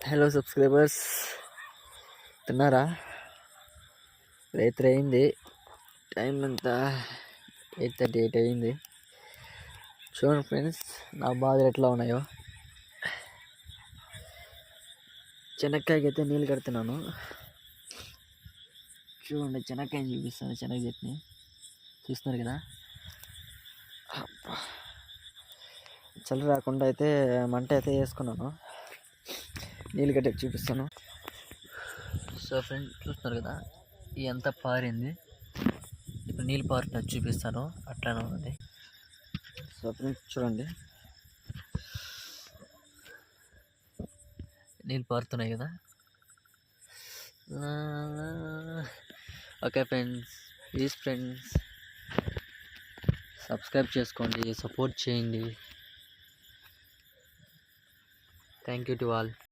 Hello subscribers, తిన్నారా? రైతు అయింది. టైం ఎంత? 8:38 అయింది. చూడండి ఫ్రెండ్స్, నా బాధలు ఎట్లా ఉన్నాయో. చెనక్కాయకి అయితే నీళ్ళు కడుతున్నాను. చూడండి, చెనక్కాయని చూపిస్తాను. శనగ చట్నీ చూస్తున్నారు కదా. చలి రాకుండా అయితే మంట అయితే వేసుకున్నాను. నీళ్ళు కట్టి చూపిస్తాను. సో ఫ్రెండ్స్, చూస్తున్నారు కదా, ఎంత పారింది. ఇప్పుడు నీళ్ళు పారుతున్నది చూపిస్తాను. అట్లానే ఉంది. సో ఫ్రెండ్స్ చూడండి, నీళ్ళు పారుతున్నాయి కదా. Okay friends, please friends subscribe చేసుకోండి, సపోర్ట్ చేయండి. Thank you to all.